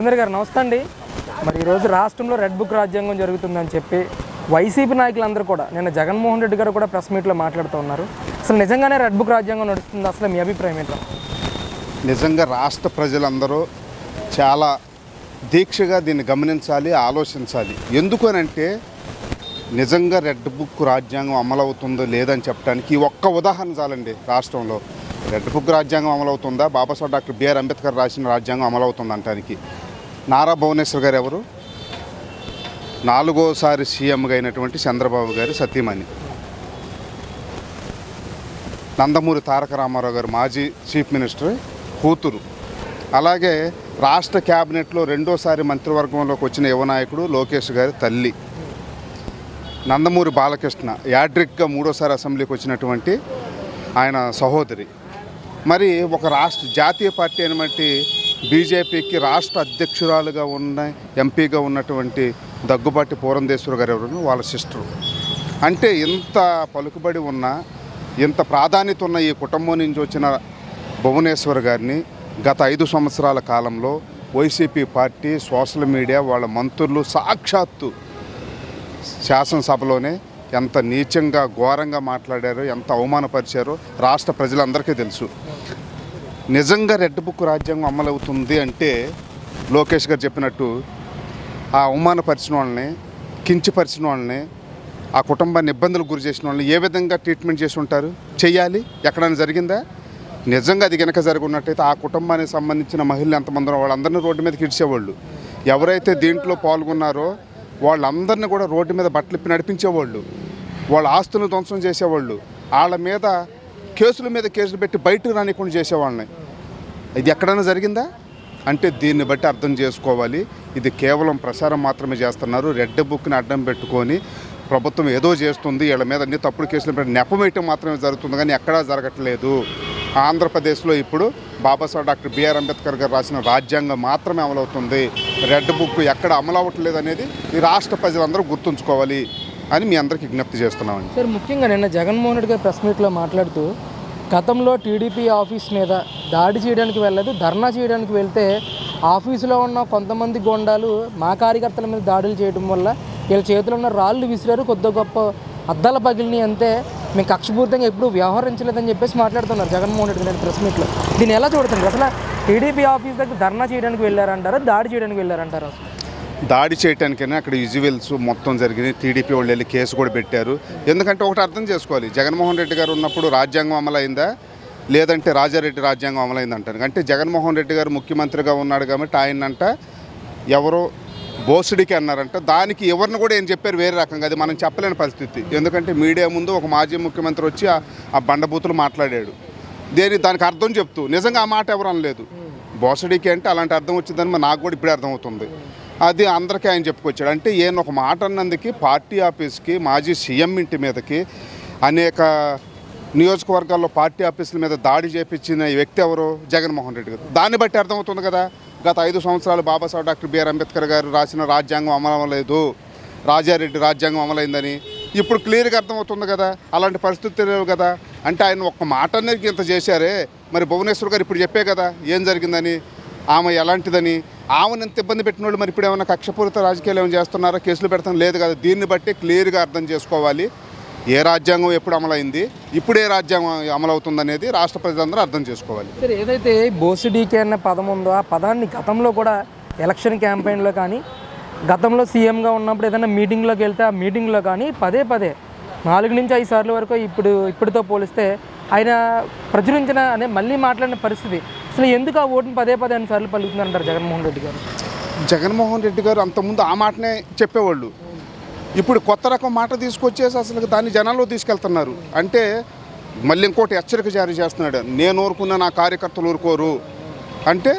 చంద్ర గారు నమస్తే అండి. మరి ఈరోజు రాష్ట్రంలో రెడ్ బుక్ రాజ్యాంగం జరుగుతుందని చెప్పి వైసీపీ నాయకులందరూ కూడా నిన్న జగన్మోహన్ రెడ్డి గారు కూడా ప్రెస్ మీట్లో మాట్లాడుతూ ఉన్నారు. అసలు నిజంగానే రెడ్ బుక్ రాజ్యాంగం నడుస్తుంది? అసలు మీ అభిప్రాయం ఏంటో? నిజంగా రాష్ట్ర ప్రజలందరూ చాలా దీక్షగా దీన్ని గమనించాలి, ఆలోచించాలి. ఎందుకనంటే నిజంగా రెడ్ బుక్ రాజ్యాంగం అమలవుతుందో లేదని చెప్పడానికి ఈ ఒక్క ఉదాహరణ చాలండి. రాష్ట్రంలో రెడ్ బుక్ రాజ్యాంగం అమలవుతుందా, బాబాసాహెబ్ డాక్టర్ బిఆర్ అంబేద్కర్ రాసిన రాజ్యాంగం అమలవుతుంది అంటానికి నారా భువనేశ్వర్ గారు ఎవరు? 4వసారి సీఎంగా అయినటువంటి చంద్రబాబు గారి సతీమణి. నందమూరి తారక రామారావు గారు మాజీ చీఫ్ మినిస్టర్ కూతురు. అలాగే రాష్ట్ర క్యాబినెట్లో 2వసారి మంత్రివర్గంలోకి వచ్చిన యువ నాయకుడు లోకేష్ గారి తల్లి. నందమూరి బాలకృష్ణ యాడ్రిక్గా 3వసారి అసెంబ్లీకి వచ్చినటువంటి ఆయన సహోదరి. మరి ఒక రాష్ట్ర జాతీయ పార్టీ అయినటువంటి బీజేపీకి రాష్ట్ర అధ్యక్షురాలుగా ఉన్న ఎంపీగా ఉన్నటువంటి దగ్గుబాటి పురంధేశ్వరి గారు ఎవరు? వాళ్ళ సిస్టరు. అంటే ఇంత పలుకుబడి ఉన్న, ఇంత ప్రాధాన్యత ఉన్న ఈ కుటుంబం నుంచి వచ్చిన భువనేశ్వర్ గారిని గత 5 సంవత్సరాల కాలంలో వైసీపీ పార్టీ, సోషల్ మీడియా, వాళ్ళ మంత్రులు సాక్షాత్తు శాసనసభలోనే ఎంత నీచంగా ఘోరంగా మాట్లాడారో, ఎంత అవమానపరిచారో రాష్ట్ర ప్రజలందరికీ తెలుసు. నిజంగా రెడ్ బుక్ రాజ్యాంగం అమలవుతుంది అంటే లోకేష్ గారు చెప్పినట్టు ఆ అవమానపరిచిన వాళ్ళని, కించపరిచిన వాళ్ళని, ఆ కుటుంబాన్ని ఇబ్బందులకు గురి చేసిన వాళ్ళని ఏ విధంగా ట్రీట్మెంట్ చేసి ఉంటారు? చెయ్యాలి. ఎక్కడైనా జరిగిందా? నిజంగా అది కనుక జరిగి ఉన్నట్టయితే ఆ కుటుంబానికి సంబంధించిన మహిళలు ఎంతమంది వాళ్ళందరినీ రోడ్డు మీదకి ఇడ్చేవాళ్ళు. ఎవరైతే దీంట్లో పాల్గొన్నారో వాళ్ళందరినీ కూడా రోడ్డు మీద బట్టలిప్పి నడిపించేవాళ్ళు, వాళ్ళ ఆస్తులను ధ్వంసం చేసేవాళ్ళు, వాళ్ళ మీద కేసులు పెట్టి బయటకు రానికుండా చేసేవాళ్ళని. ఇది ఎక్కడైనా జరిగిందా? అంటే దీన్ని బట్టి అర్థం చేసుకోవాలి, ఇది కేవలం ప్రచారం మాత్రమే చేస్తున్నారు. రెడ్ బుక్ని అడ్డం పెట్టుకొని ప్రభుత్వం ఏదో చేస్తుంది, వీళ్ళ మీద అన్ని తప్పుడు కేసులు పెట్టి నెపమేయటం మాత్రమే జరుగుతుంది, కానీ ఎక్కడా జరగట్లేదు. ఆంధ్రప్రదేశ్లో ఇప్పుడు బాబాసాహెబ్ డాక్టర్ బిఆర్ అంబేద్కర్ గారు రాసిన రాజ్యాంగం మాత్రమే అమలవుతుంది. రెడ్ బుక్ ఎక్కడ అమలవట్లేదు అనేది ఈ రాష్ట్ర ప్రజలందరూ గుర్తుంచుకోవాలి అని మీ అందరికీ విజ్ఞప్తి చేస్తున్నామండి. సార్, ముఖ్యంగా నిన్న జగన్మోహన్ రెడ్డి గారు ప్రెస్ మీట్లో మాట్లాడుతూ గతంలో టీడీపీ ఆఫీస్ మీద దాడి చేయడానికి వెళ్ళలేదు, ధర్నా చేయడానికి వెళ్తే ఆఫీసులో ఉన్న కొంతమంది గొండాలు మా కార్యకర్తల మీద దాడులు చేయడం వల్ల వీళ్ళ చేతిలో ఉన్న రాళ్ళు విసిరారు, కొద్ది గొప్ప అద్దాల పగిలిని, అంతే, మేము కక్షపూరితంగా ఎప్పుడూ వ్యవహరించలేదని చెప్పేసి మాట్లాడుతున్నారు జగన్మోహన్ రెడ్డి గారు ప్రెస్ మీట్లో. దీన్ని ఎలా చూడుతుంది? అసలు టీడీపీ ఆఫీస్ దగ్గర ధర్నా చేయడానికి వెళ్ళారంటారా, దాడి చేయడానికి వెళ్ళారంటారా? దాడి చేయడానికైనా అక్కడ విజువల్స్ మొత్తం జరిగింది. టీడీపీ వాళ్ళు వెళ్ళి కేసు కూడా పెట్టారు. ఎందుకంటే ఒకటి అర్థం చేసుకోవాలి, జగన్మోహన్ రెడ్డి గారు ఉన్నప్పుడు రాజ్యాంగం అమలైందా లేదంటే రాజారెడ్డి రాజ్యాంగం అమలైంది అంటారు. అంటే జగన్మోహన్ రెడ్డి గారు ముఖ్యమంత్రిగా ఉన్నాడు కాబట్టి ఆయనంట ఎవరో బోసుడికి అన్నారంట. దానికి ఎవరిని కూడా ఏం చెప్పారు వేరే రకంగా, అది మనం చెప్పలేని పరిస్థితి. ఎందుకంటే మీడియా ముందు ఒక మాజీ ముఖ్యమంత్రి వచ్చి ఆ బండబూతులు మాట్లాడాడు. దానికి అర్థం చెప్తూ నిజంగా ఆ మాట ఎవరు అనలేదు. బోసుడికి అంటే అలాంటి అర్థం వచ్చిందని నాకు కూడా ఇప్పుడే అర్థమవుతుంది. అది అందరికీ ఆయన చెప్పుకొచ్చాడు. అంటే ఈయన ఒక మాట అన్నందుకు పార్టీ ఆఫీస్కి, మాజీ సీఎం ఇంటి మీదకి, అనేక నియోజకవర్గాల్లో పార్టీ ఆఫీసుల మీద దాడి చేపించిన వ్యక్తి ఎవరు? జగన్మోహన్ రెడ్డి గారు. దాన్ని బట్టి అర్థమవుతుంది కదా, గత 5 సంవత్సరాలు బాబాసాహెబ్ డాక్టర్ బిఆర్ అంబేద్కర్ గారు రాసిన రాజ్యాంగం అమలవలేదు, రాజారెడ్డి రాజ్యాంగం అమలైందని ఇప్పుడు క్లియర్గా అర్థమవుతుంది కదా. అలాంటి పరిస్థితి లేవు కదా. అంటే ఆయన ఒక్క మాట అనేది ఇంత చేశారే, మరి భువనేశ్వర్ గారు ఇప్పుడు చెప్పే కదా ఏం జరిగిందని, ఆమె ఎలాంటిదని. ఆమెను ఎంత ఇబ్బంది పెట్టిన వాళ్ళు మరి ఇప్పుడు ఏమైనా కక్షపూరిత రాజకీయాలు ఏమైనా చేస్తున్నారా, కేసులు పెడతాం లేదు కదా. దీన్ని బట్టి క్లియర్గా అర్థం చేసుకోవాలి ఏ రాజ్యాంగం ఎప్పుడు అమలైంది, ఇప్పుడు ఏ రాజ్యాంగం అమలవుతుంది అనేది రాష్ట్ర ప్రజలందరూ అర్థం చేసుకోవాలి. సరే, ఏదైతే బోసిడీకే అన్న పదం ఉందో ఆ పదాన్ని గతంలో కూడా ఎలక్షన్ క్యాంపెయిన్లో కానీ, గతంలో సీఎంగా ఉన్నప్పుడు ఏదైనా మీటింగ్లోకి వెళ్తే ఆ మీటింగ్లో కానీ పదే 4 నుంచి 5 సార్లు వరకు ఇప్పుడుతో పోలిస్తే ఆయన ప్రచురించిన అనే మళ్ళీ మాట్లాడిన పరిస్థితి. అసలు ఎందుకు ఆ ఓటుని పదే 5 సార్లు పలుకుతున్నారంటారు జగన్మోహన్ రెడ్డి గారు? జగన్మోహన్ రెడ్డి గారు అంతకుముందు ఆ మాటనే చెప్పేవాళ్ళు. ఇప్పుడు కొత్త రకం మాట తీసుకొచ్చేసి అసలు దాన్ని జనాల్లో తీసుకెళ్తున్నారు. అంటే మళ్ళీ ఇంకోటి హెచ్చరిక జారీ చేస్తున్నాడు, నేను ఊరుకున్న నా కార్యకర్తలు ఊరుకోరు అంటే.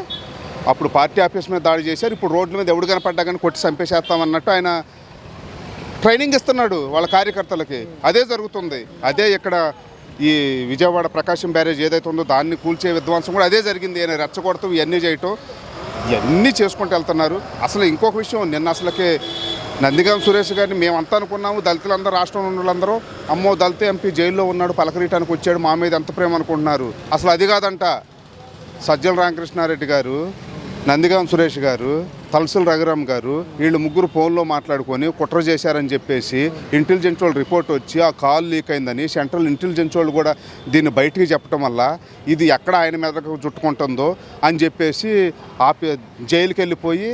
అప్పుడు పార్టీ ఆఫీస్ మీద దాడి చేశారు, ఇప్పుడు రోడ్ల మీద ఎవడు కనపడ్డా కానీ కొట్టి చంపేసేస్తామన్నట్టు ఆయన ట్రైనింగ్ ఇస్తున్నాడు వాళ్ళ కార్యకర్తలకి. అదే జరుగుతుంది. అదే ఇక్కడ ఈ విజయవాడ ప్రకాశం బ్యారేజ్ ఏదైతే ఉందో దాన్ని కూల్చే విధ్వంసం కూడా అదే జరిగింది. ఆయన రెచ్చగొడుతూ ఇవన్నీ చేయటం, ఇవన్నీ చేసుకుంటూ వెళ్తున్నారు. అసలు ఇంకొక విషయం, నిన్న అసలుకి నందిగాం సురేష్ గారిని మేమంతా అనుకున్నాము, దళితులందరూ, రాష్ట్రంలో ఉన్నోళ్ళందరూ అమ్మో దళిత ఎంపీ జైల్లో ఉన్నాడు, పలకరీయటానికి వచ్చాడు, మా మీద ఎంత ప్రేమ అనుకుంటున్నారు. అసలు అది కాదంట. సజ్జల రామకృష్ణారెడ్డి గారు నందిగాం సురేష్ గారు, తలసల రఘురామ్ గారు వీళ్ళు ముగ్గురు ఫోన్లో మాట్లాడుకొని కుట్ర చేశారని చెప్పేసి ఇంటెలిజెన్స్ వాళ్ళు రిపోర్ట్ వచ్చి ఆ కాల్ లీక్ అయిందని సెంట్రల్ ఇంటెలిజెన్స్ వాళ్ళు కూడా దీన్ని బయటికి చెప్పడం వల్ల ఇది ఎక్కడ ఆయన మీదకు చుట్టుకుంటుందో అని చెప్పేసి జైలుకి వెళ్ళిపోయి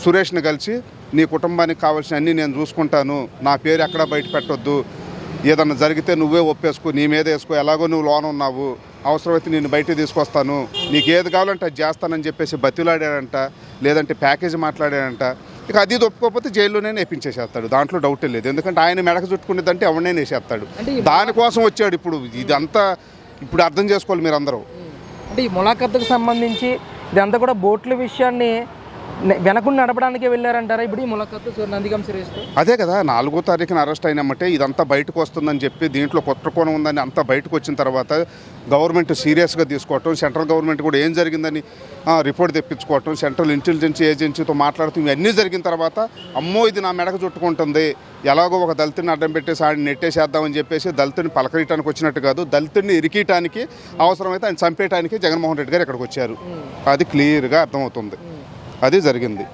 సురేష్ని కలిసి నీ కుటుంబానికి కావాల్సిన అన్నీ నేను చూసుకుంటాను, నా పేరు ఎక్కడా బయట పెట్టొద్దు, ఏదన్నా జరిగితే నువ్వే ఒప్పేసుకో, నీ మీద వేసుకో, ఎలాగో నువ్వు లోన్ ఉన్నావు, అవసరమైతే నేను బయటకు తీసుకొస్తాను, నీకు ఏది కావాలంటే అది చేస్తానని చెప్పేసి బతిలాడాడంట, లేదంటే ప్యాకేజీ మాట్లాడాడంట. ఇక అది ఒప్పుకోకపోతే జైల్లోనే వేపించేసేస్తాడు, దాంట్లో డౌటే లేదు. ఎందుకంటే ఆయన మెడకు చుట్టుకునేదంటే ఎవరినే వేసేస్తాడు. దానికోసం వచ్చాడు. ఇప్పుడు ఇదంతా ఇప్పుడు అర్థం చేసుకోవాలి మీరు అందరూ. అంటే ఈ ములాఖత్తుకు సంబంధించి ఇదంతా కూడా బోట్ల విషయాన్ని వెనకుండా నడపడానికి వెళ్ళారంటారా ఇప్పుడు ఈ ములాఖత్తు నందిగాం సురేష్తో? అదే కదా, 4వ తారీఖున అరెస్ట్ అయినమ్మంటే ఇదంతా బయటకు వస్తుందని చెప్పి దీంట్లో కొత్త కోణం ఉందని అంతా బయటకు వచ్చిన తర్వాత గవర్నమెంట్ సీరియస్గా తీసుకోవటం, సెంట్రల్ గవర్నమెంట్ కూడా ఏం జరిగిందని రిపోర్ట్ తెప్పించుకోవటం, సెంట్రల్ ఇంటెలిజెన్స్ ఏజెన్సీతో మాట్లాడుతూ ఇవన్నీ జరిగిన తర్వాత అమ్మో ఇది నా మెడకు చుట్టుకుంటుంది, ఎలాగో ఒక దళితుడిని అడ్డం పెట్టేసి ఆయన నెట్టేసేద్దామని చెప్పేసి దళితుడిని పలకరీయటానికి వచ్చినట్టు కాదు, దళితుడిని ఇరికీయటానికి అవసరమైతే ఆయన చంపేయటానికి జగన్మోహన్ రెడ్డి గారు ఇక్కడికి వచ్చారు. అది క్లియర్గా అర్థమవుతుంది. అది జరిగింది.